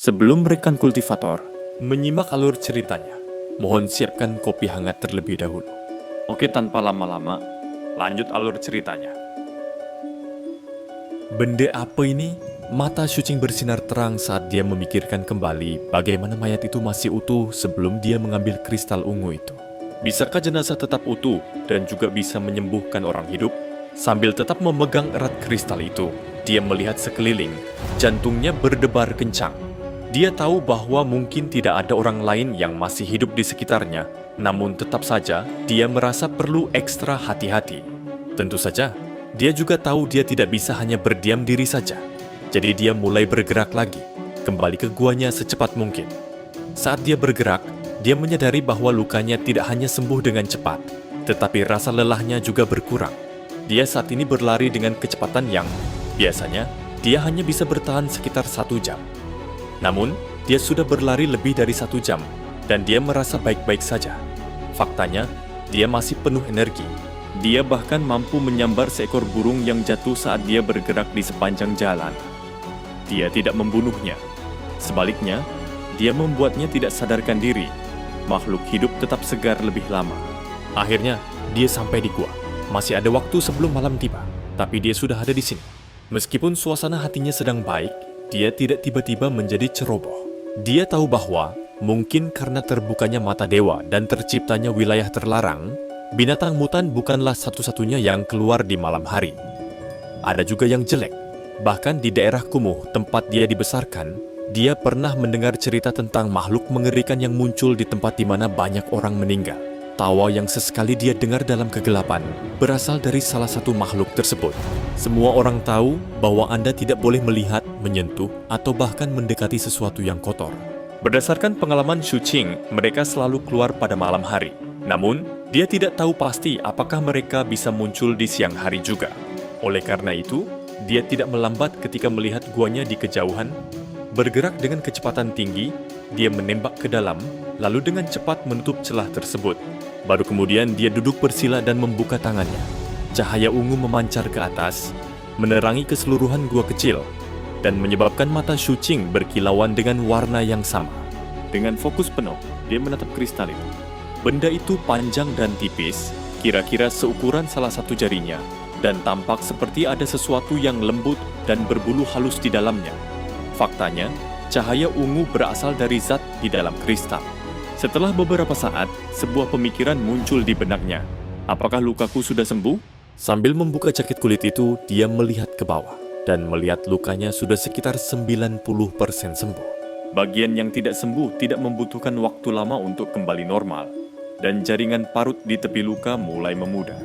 Sebelum merekan kultivator, menyimak alur ceritanya, mohon siapkan kopi hangat terlebih dahulu. Oke, tanpa lama-lama, lanjut alur ceritanya. Benda apa ini? Mata Shuqing bersinar terang saat dia memikirkan kembali bagaimana mayat itu masih utuh sebelum dia mengambil kristal ungu itu. Bisakah jenazah tetap utuh dan juga bisa menyembuhkan orang hidup? Sambil tetap memegang erat kristal itu, dia melihat sekeliling, jantungnya berdebar kencang. Dia tahu bahwa mungkin tidak ada orang lain yang masih hidup di sekitarnya, namun tetap saja dia merasa perlu ekstra hati-hati. Tentu saja, dia juga tahu dia tidak bisa hanya berdiam diri saja. Jadi dia mulai bergerak lagi, kembali ke guanya secepat mungkin. Saat dia bergerak, dia menyadari bahwa lukanya tidak hanya sembuh dengan cepat, tetapi rasa lelahnya juga berkurang. Dia saat ini berlari dengan kecepatan yang biasanya dia hanya bisa bertahan sekitar 1 jam. Namun, dia sudah berlari lebih dari 1 jam, dan dia merasa baik-baik saja. Faktanya, dia masih penuh energi. Dia bahkan mampu menyambar seekor burung yang jatuh saat dia bergerak di sepanjang jalan. Dia tidak membunuhnya. Sebaliknya, dia membuatnya tidak sadarkan diri. Makhluk hidup tetap segar lebih lama. Akhirnya, dia sampai di gua. Masih ada waktu sebelum malam tiba, tapi dia sudah ada di sini. Meskipun suasana hatinya sedang baik, dia tidak tiba-tiba menjadi ceroboh. Dia tahu bahwa mungkin karena terbukanya mata dewa dan terciptanya wilayah terlarang, binatang mutan bukanlah satu-satunya yang keluar di malam hari. Ada juga yang jelek. Bahkan di daerah kumuh tempat dia dibesarkan, dia pernah mendengar cerita tentang makhluk mengerikan yang muncul di tempat di mana banyak orang meninggal. Tawa yang sesekali dia dengar dalam kegelapan berasal dari salah satu makhluk tersebut. Semua orang tahu bahwa Anda tidak boleh melihat, menyentuh, atau bahkan mendekati sesuatu yang kotor. Berdasarkan pengalaman Shuqing, mereka selalu keluar pada malam hari. Namun, dia tidak tahu pasti apakah mereka bisa muncul di siang hari juga. Oleh karena itu, dia tidak melambat ketika melihat guanya di kejauhan. Bergerak dengan kecepatan tinggi, dia menembak ke dalam, lalu dengan cepat menutup celah tersebut. Baru kemudian dia duduk bersila dan membuka tangannya. Cahaya ungu memancar ke atas, menerangi keseluruhan gua kecil, dan menyebabkan mata Shuqing berkilauan dengan warna yang sama. Dengan fokus penuh, dia menatap kristal itu. Benda itu panjang dan tipis, kira-kira seukuran salah satu jarinya, dan tampak seperti ada sesuatu yang lembut dan berbulu halus di dalamnya. Faktanya, cahaya ungu berasal dari zat di dalam kristal. Setelah beberapa saat, sebuah pemikiran muncul di benaknya. Apakah lukaku sudah sembuh? Sambil membuka jaket kulit itu, dia melihat ke bawah dan melihat lukanya sudah sekitar 90% sembuh. Bagian yang tidak sembuh tidak membutuhkan waktu lama untuk kembali normal, dan jaringan parut di tepi luka mulai memudar.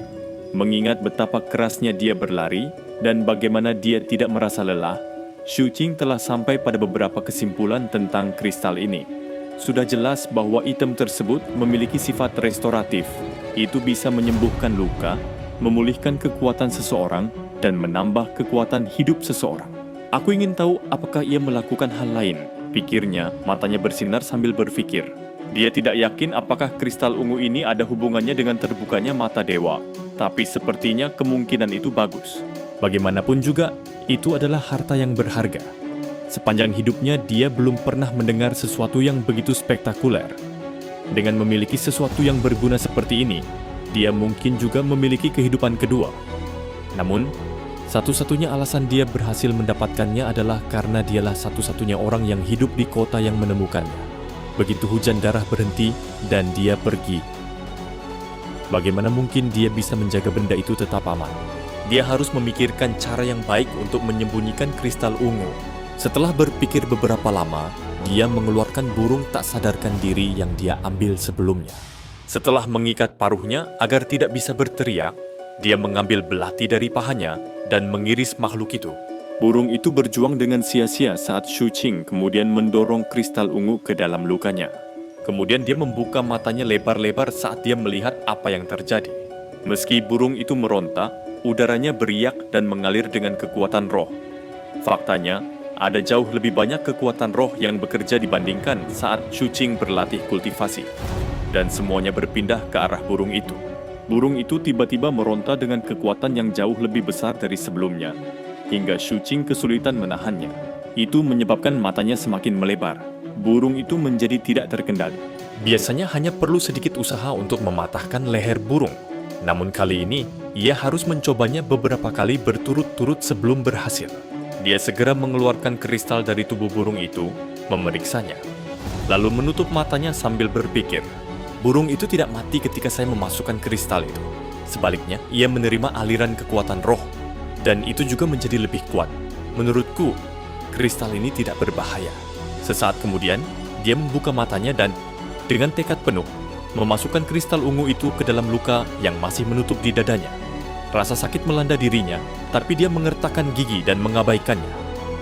Mengingat betapa kerasnya dia berlari dan bagaimana dia tidak merasa lelah, Shuqing telah sampai pada beberapa kesimpulan tentang kristal ini. Sudah jelas bahwa item tersebut memiliki sifat restoratif. Itu bisa menyembuhkan luka, memulihkan kekuatan seseorang, dan menambah kekuatan hidup seseorang. Aku ingin tahu apakah ia melakukan hal lain, pikirnya, matanya bersinar sambil berpikir. Dia tidak yakin apakah kristal ungu ini ada hubungannya dengan terbukanya mata dewa, tapi sepertinya kemungkinan itu bagus. Bagaimanapun juga, itu adalah harta yang berharga. Sepanjang hidupnya, dia belum pernah mendengar sesuatu yang begitu spektakuler. Dengan memiliki sesuatu yang berguna seperti ini, dia mungkin juga memiliki kehidupan kedua. Namun, satu-satunya alasan dia berhasil mendapatkannya adalah karena dialah satu-satunya orang yang hidup di kota yang menemukannya. Begitu hujan darah berhenti dan dia pergi, bagaimana mungkin dia bisa menjaga benda itu tetap aman? Dia harus memikirkan cara yang baik untuk menyembunyikan kristal ungu. Setelah berpikir beberapa lama, dia mengeluarkan burung tak sadarkan diri yang dia ambil sebelumnya. Setelah mengikat paruhnya agar tidak bisa berteriak, dia mengambil belati dari pahanya dan mengiris makhluk itu. Burung itu berjuang dengan sia-sia saat Shuqing kemudian mendorong kristal ungu ke dalam lukanya. Kemudian dia membuka matanya lebar-lebar saat dia melihat apa yang terjadi. Meski burung itu meronta, udaranya beriak dan mengalir dengan kekuatan roh. Faktanya, ada jauh lebih banyak kekuatan roh yang bekerja dibandingkan saat Shuqing berlatih kultivasi. Dan semuanya berpindah ke arah burung itu. Burung itu tiba-tiba meronta dengan kekuatan yang jauh lebih besar dari sebelumnya, hingga Shuqing kesulitan menahannya. Itu menyebabkan matanya semakin melebar. Burung itu menjadi tidak terkendali. Biasanya hanya perlu sedikit usaha untuk mematahkan leher burung. Namun kali ini, ia harus mencobanya beberapa kali berturut-turut sebelum berhasil. Dia segera mengeluarkan kristal dari tubuh burung itu, memeriksanya. Lalu menutup matanya sambil berpikir, burung itu tidak mati ketika saya memasukkan kristal itu. Sebaliknya, ia menerima aliran kekuatan roh. Dan itu juga menjadi lebih kuat. Menurutku, kristal ini tidak berbahaya. Sesaat kemudian, dia membuka matanya dan dengan tekad penuh, memasukkan kristal ungu itu ke dalam luka yang masih menutup di dadanya. Rasa sakit melanda dirinya, tapi dia mengertakkan gigi dan mengabaikannya.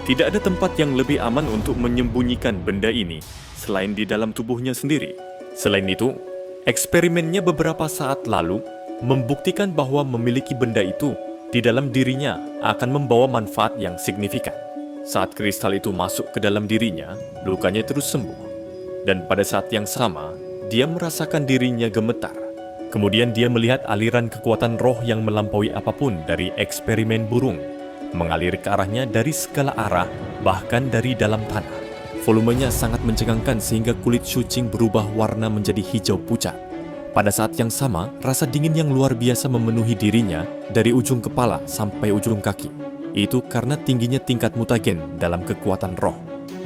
Tidak ada tempat yang lebih aman untuk menyembunyikan benda ini selain di dalam tubuhnya sendiri. Selain itu, eksperimennya beberapa saat lalu membuktikan bahwa memiliki benda itu di dalam dirinya akan membawa manfaat yang signifikan. Saat kristal itu masuk ke dalam dirinya, lukanya terus sembuh. Dan pada saat yang sama, dia merasakan dirinya gemetar. Kemudian dia melihat aliran kekuatan roh yang melampaui apapun dari eksperimen burung, mengalir ke arahnya dari segala arah, bahkan dari dalam tanah. Volumenya sangat mencengangkan sehingga kulit Shuqing berubah warna menjadi hijau pucat. Pada saat yang sama, rasa dingin yang luar biasa memenuhi dirinya dari ujung kepala sampai ujung kaki. Itu karena tingginya tingkat mutagen dalam kekuatan roh.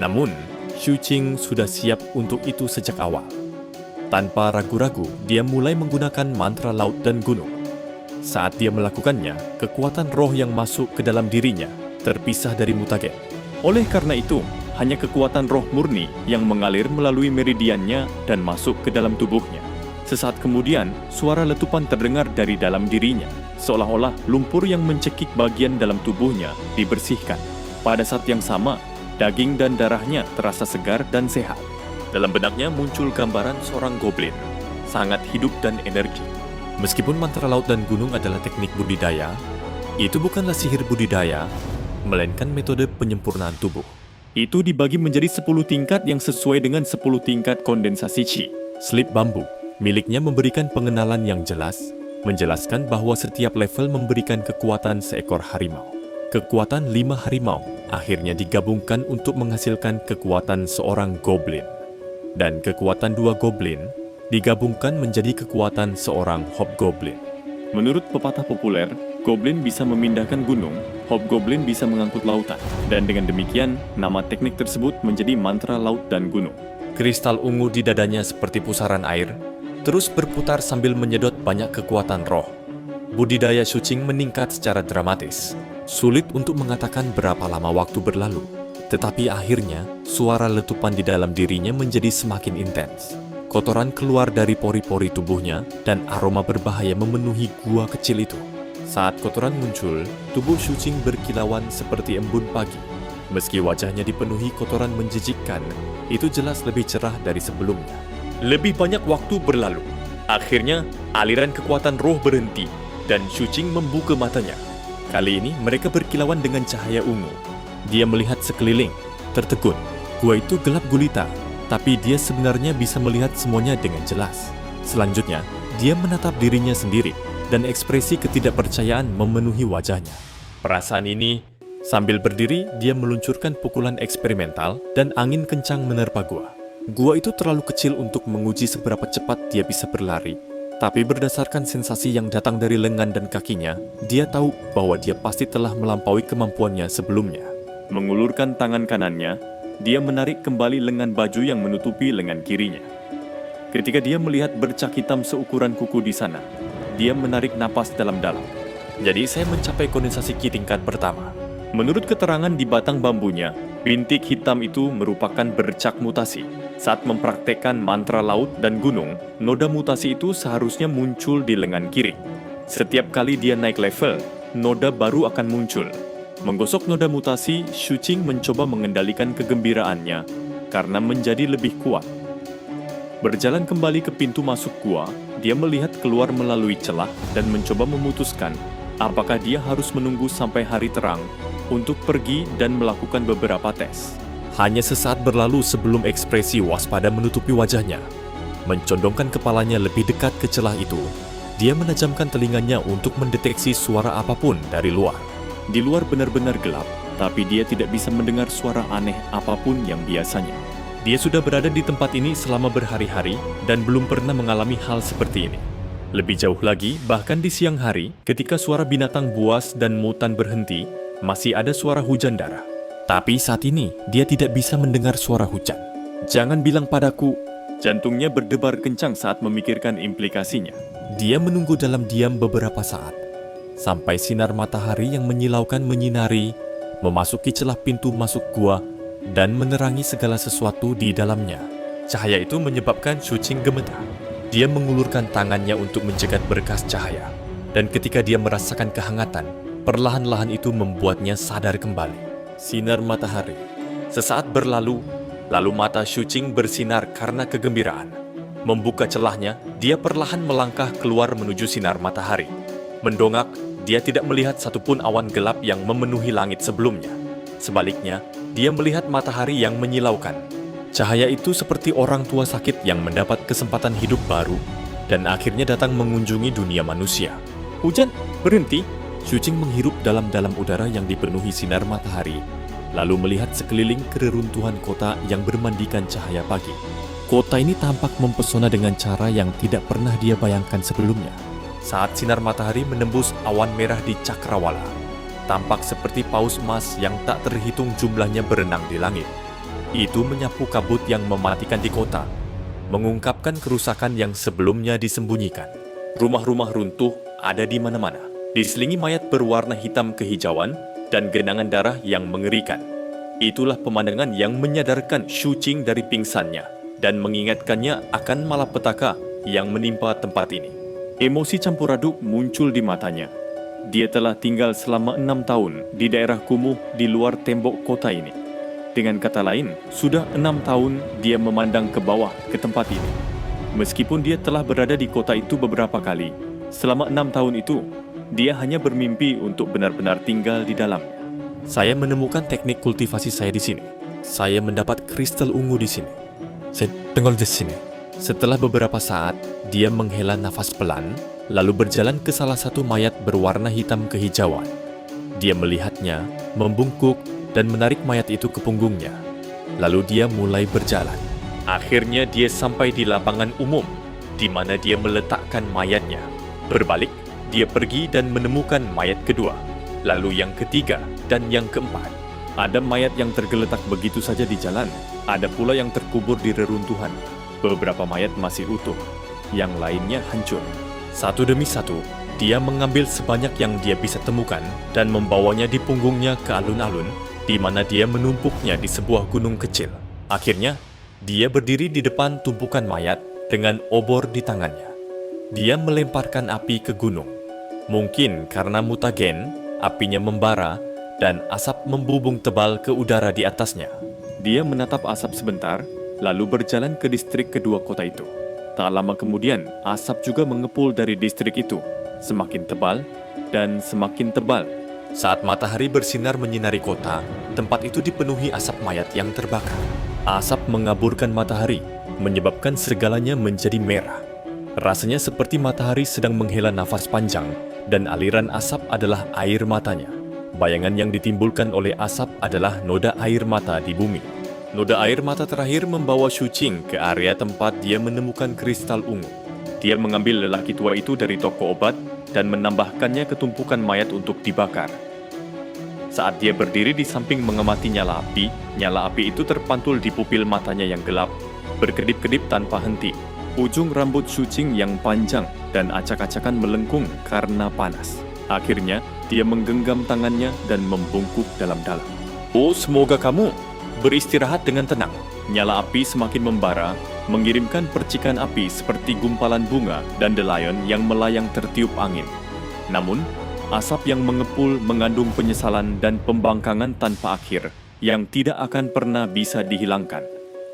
Namun, Shuqing sudah siap untuk itu sejak awal. Tanpa ragu-ragu, dia mulai menggunakan mantra laut dan gunung. Saat dia melakukannya, kekuatan roh yang masuk ke dalam dirinya terpisah dari mutagen. Oleh karena itu, hanya kekuatan roh murni yang mengalir melalui meridiannya dan masuk ke dalam tubuhnya. Sesaat kemudian, suara letupan terdengar dari dalam dirinya, seolah-olah lumpur yang mencekik bagian dalam tubuhnya dibersihkan. Pada saat yang sama, daging dan darahnya terasa segar dan sehat. Dalam benaknya muncul gambaran seorang goblin, sangat hidup dan energi. Meskipun mantra laut dan gunung adalah teknik budidaya, itu bukanlah sihir budidaya, melainkan metode penyempurnaan tubuh. Itu dibagi menjadi 10 tingkat yang sesuai dengan 10 tingkat kondensasi Qi. Slip bambu miliknya memberikan pengenalan yang jelas, menjelaskan bahwa setiap level memberikan kekuatan seekor harimau. Kekuatan 5 harimau akhirnya digabungkan untuk menghasilkan kekuatan seorang goblin. Dan kekuatan 2 goblin digabungkan menjadi kekuatan seorang hobgoblin. Menurut pepatah populer, goblin bisa memindahkan gunung, hobgoblin bisa mengangkut lautan. Dan dengan demikian, nama teknik tersebut menjadi mantra laut dan gunung. Kristal ungu di dadanya seperti pusaran air, terus berputar sambil menyedot banyak kekuatan roh. Budidaya Shuqing meningkat secara dramatis. Sulit untuk mengatakan berapa lama waktu berlalu, tetapi akhirnya suara letupan di dalam dirinya menjadi semakin intens. Kotoran keluar dari pori-pori tubuhnya dan aroma berbahaya memenuhi gua kecil itu. Saat kotoran muncul, tubuh Shuqing berkilauan seperti embun pagi. Meski wajahnya dipenuhi kotoran menjijikkan, itu jelas lebih cerah dari sebelumnya. Lebih banyak waktu berlalu. Akhirnya, aliran kekuatan roh berhenti dan Shuqing membuka matanya. Kali ini mereka berkilauan dengan cahaya ungu. Dia melihat sekeliling, tertegun. Gua itu gelap gulita, tapi dia sebenarnya bisa melihat semuanya dengan jelas. Selanjutnya, dia menatap dirinya sendiri dan ekspresi ketidakpercayaan memenuhi wajahnya. Perasaan ini, sambil berdiri, dia meluncurkan pukulan eksperimental dan angin kencang menerpa gua. Gua itu terlalu kecil untuk menguji seberapa cepat dia bisa berlari. Tapi berdasarkan sensasi yang datang dari lengan dan kakinya, dia tahu bahwa dia pasti telah melampaui kemampuannya sebelumnya. Mengulurkan tangan kanannya, dia menarik kembali lengan baju yang menutupi lengan kirinya. Ketika dia melihat bercak hitam seukuran kuku di sana, dia menarik napas dalam-dalam. Jadi saya mencapai kondensasi Qi tingkat pertama. Menurut keterangan di batang bambunya, bintik hitam itu merupakan bercak mutasi. Saat mempraktekkan mantra laut dan gunung, noda mutasi itu seharusnya muncul di lengan kiri. Setiap kali dia naik level, noda baru akan muncul. Menggosok noda mutasi, Shuqing mencoba mengendalikan kegembiraannya karena menjadi lebih kuat. Berjalan kembali ke pintu masuk gua, dia melihat keluar melalui celah dan mencoba memutuskan apakah dia harus menunggu sampai hari terang untuk pergi dan melakukan beberapa tes. Hanya sesaat berlalu sebelum ekspresi waspada menutupi wajahnya. Mencondongkan kepalanya lebih dekat ke celah itu, dia menajamkan telinganya untuk mendeteksi suara apapun dari luar. Di luar benar-benar gelap, tapi dia tidak bisa mendengar suara aneh apapun yang biasanya. Dia sudah berada di tempat ini selama berhari-hari dan belum pernah mengalami hal seperti ini. Lebih jauh lagi, bahkan di siang hari, ketika suara binatang buas dan mutan berhenti, masih ada suara hujan darah. Tapi saat ini, dia tidak bisa mendengar suara hujan. Jangan bilang padaku. Jantungnya berdebar kencang saat memikirkan implikasinya. Dia menunggu dalam diam beberapa saat, sampai sinar matahari yang menyilaukan menyinari, memasuki celah pintu masuk gua, dan menerangi segala sesuatu di dalamnya. Cahaya itu menyebabkan Shuqing gemetar. Dia mengulurkan tangannya untuk mencegat berkas cahaya, dan ketika dia merasakan kehangatan, perlahan-lahan itu membuatnya sadar kembali. Sinar matahari. Sesaat berlalu, lalu mata Shuqing bersinar karena kegembiraan. Membuka celahnya, dia perlahan melangkah keluar menuju sinar matahari. Mendongak, dia tidak melihat satupun awan gelap yang memenuhi langit sebelumnya. Sebaliknya, dia melihat matahari yang menyilaukan. Cahaya itu seperti orang tua sakit yang mendapat kesempatan hidup baru dan akhirnya datang mengunjungi dunia manusia. Hujan berhenti. Shuqing menghirup dalam-dalam udara yang dipenuhi sinar matahari, lalu melihat sekeliling kereruntuhan kota yang bermandikan cahaya pagi. Kota ini tampak mempesona dengan cara yang tidak pernah dia bayangkan sebelumnya. Saat sinar matahari menembus awan merah di Cakrawala, tampak seperti paus emas yang tak terhitung jumlahnya berenang di langit. Itu menyapu kabut yang mematikan di kota, mengungkapkan kerusakan yang sebelumnya disembunyikan. Rumah-rumah runtuh ada di mana-mana, diselingi mayat berwarna hitam kehijauan dan genangan darah yang mengerikan. Itulah pemandangan yang menyadarkan Shuqing dari pingsannya dan mengingatkannya akan malapetaka yang menimpa tempat ini. Emosi campur aduk muncul di matanya. Dia telah tinggal selama 6 tahun di daerah kumuh di luar tembok kota ini. Dengan kata lain, sudah 6 tahun dia memandang ke bawah ke tempat ini. Meskipun dia telah berada di kota itu beberapa kali, selama 6 tahun itu, dia hanya bermimpi untuk benar-benar tinggal di dalamnya. Saya menemukan teknik kultivasi saya di sini. Saya mendapat kristal ungu di sini. Saya tinggal di sini. Setelah beberapa saat, dia menghela nafas pelan, lalu berjalan ke salah satu mayat berwarna hitam kehijauan. Dia melihatnya, membungkuk, dan menarik mayat itu ke punggungnya. Lalu dia mulai berjalan. Akhirnya dia sampai di lapangan umum, di mana dia meletakkan mayatnya. Berbalik, dia pergi dan menemukan mayat kedua, lalu yang ketiga, dan yang keempat. Ada mayat yang tergeletak begitu saja di jalan, ada pula yang terkubur di reruntuhan. Beberapa mayat masih utuh, yang lainnya hancur. Satu demi satu, dia mengambil sebanyak yang dia bisa temukan dan membawanya di punggungnya ke alun-alun, di mana dia menumpuknya di sebuah gunung kecil. Akhirnya, dia berdiri di depan tumpukan mayat dengan obor di tangannya. Dia melemparkan api ke gunung. Mungkin karena mutagen, apinya membara dan asap membubung tebal ke udara di atasnya. Dia menatap asap sebentar, lalu berjalan ke distrik kedua kota itu. Tak lama kemudian, asap juga mengepul dari distrik itu, semakin tebal dan semakin tebal. Saat matahari bersinar menyinari kota, tempat itu dipenuhi asap mayat yang terbakar. Asap mengaburkan matahari, menyebabkan segalanya menjadi merah. Rasanya seperti matahari sedang menghela nafas panjang, dan aliran asap adalah air matanya. Bayangan yang ditimbulkan oleh asap adalah noda air mata di bumi. Noda air mata terakhir membawa Shuqing ke area tempat dia menemukan kristal ungu. Dia mengambil lelaki tua itu dari toko obat dan menambahkannya ke tumpukan mayat untuk dibakar. Saat dia berdiri di samping mengamati nyala api itu terpantul di pupil matanya yang gelap, berkedip-kedip tanpa henti. Ujung rambut Shuqing yang panjang dan acak-acakan melengkung karena panas. Akhirnya, dia menggenggam tangannya dan membungkuk dalam-dalam. Oh, semoga kamu beristirahat dengan tenang. Nyala api semakin membara, mengirimkan percikan api seperti gumpalan bunga dan delayon yang melayang tertiup angin. Namun, asap yang mengepul mengandung penyesalan dan pembangkangan tanpa akhir yang tidak akan pernah bisa dihilangkan.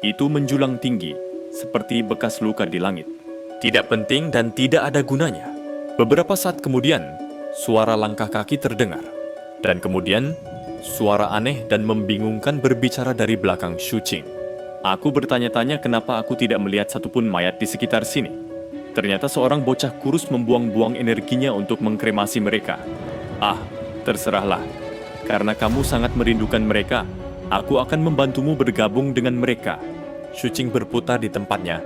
Itu menjulang tinggi, seperti bekas luka di langit. Tidak penting dan tidak ada gunanya. Beberapa saat kemudian, suara langkah kaki terdengar. Dan kemudian, suara aneh dan membingungkan berbicara dari belakang Shuqing. Aku bertanya-tanya kenapa aku tidak melihat satupun mayat di sekitar sini. Ternyata seorang bocah kurus membuang-buang energinya untuk mengkremasi mereka. Ah, terserahlah. Karena kamu sangat merindukan mereka, aku akan membantumu bergabung dengan mereka. Shuqing berputar di tempatnya,